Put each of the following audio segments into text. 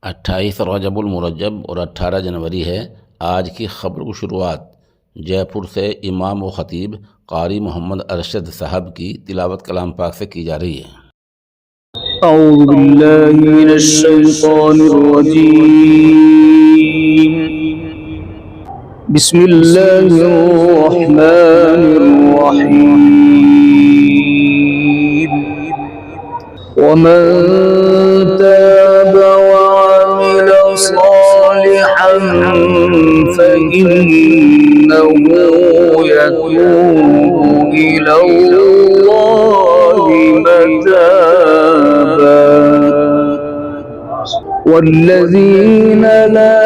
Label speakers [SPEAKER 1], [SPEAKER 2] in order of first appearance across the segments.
[SPEAKER 1] 28 रजबुल मुरज्जब और 18 जनवरी है। आज की खबर की शुरुआत जयपुर से इमाम व खतीब कारी मोहम्मद अरशद साहब की तिलावत कलाम पाक से की जा रही है।
[SPEAKER 2] औज़ु बिल्लाहि मिनश शैतानिर रजीम। बिस्मिल्लाहिर रहमानिर रहीम। वमन ताब वअमिल सालिहन फइन्नहु यतूबु इलल्लाहि मताबा। वल्लज़ीन ला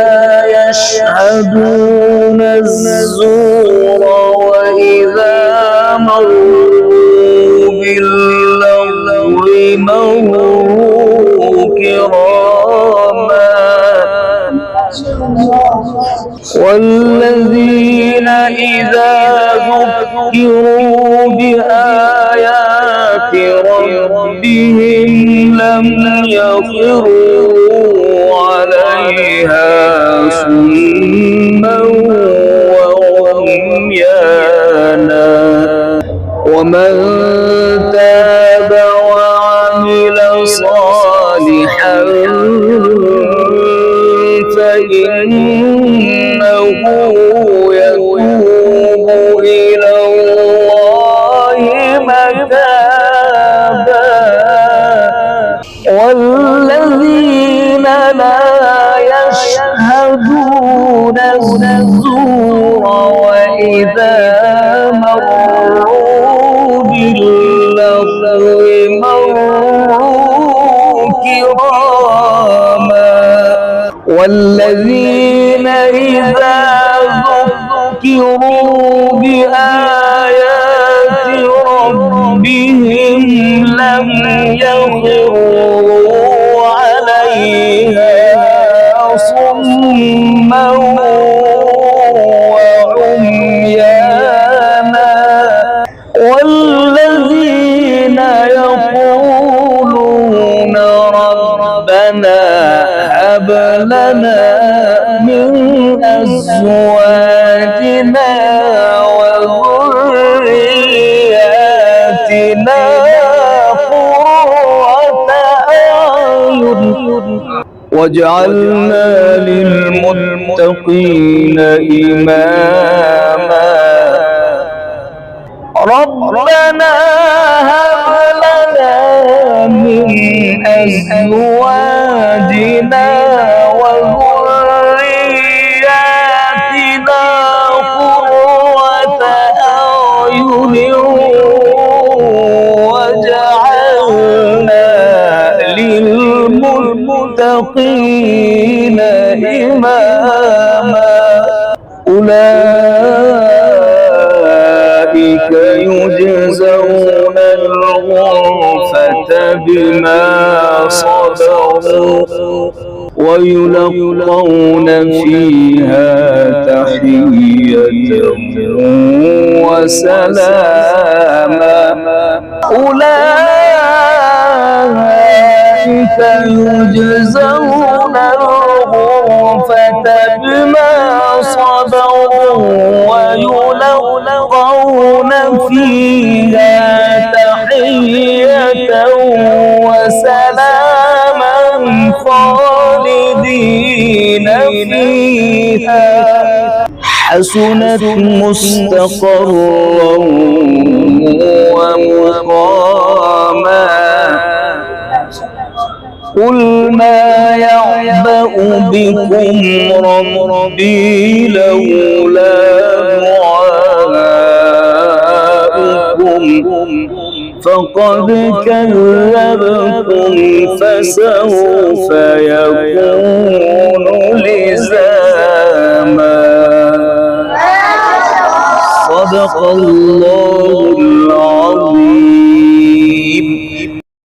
[SPEAKER 2] यशहदून अज़्ज़ूर वइज़ा मर्रू बिल्लग़्वि मर्रू किरामा। वल्लज़ीन इज़ा ذُكِّرُوا بآيات ربهم لم يخروا عليها صما وعميانا. ومن تاب وعمل صالحا فإنه يتوب إلى الله متابا. والذين لا يشهدون الزور وإذا مروا باللغو مروا كراما. والذين إذا ذكروا بآيات ربهم لم يخروا عليها صما وعميانا. والذين يقولون ربنا هب لنا من أزواجنا وذرياتنا قرة أعين واجعلنا للمتقين إماما. ربنا هب لنا من أزواجنا وذرياتنا قرة أعين واجعلنا للمتقين إماما. أولئك يجزون الغرفة بما صبروا ويلقون فيها تحية وسلاما. أولئك يجزون الغرفة بما صبروا ويلقون فيها تحية وسلاما خالدين فيها. حسنت مستقرا ومقاما. قل ما يعبأ بكم ربي لولا دعاؤكم فقد كذبتم فسوف يكون لزاما. صدق الله العظيم.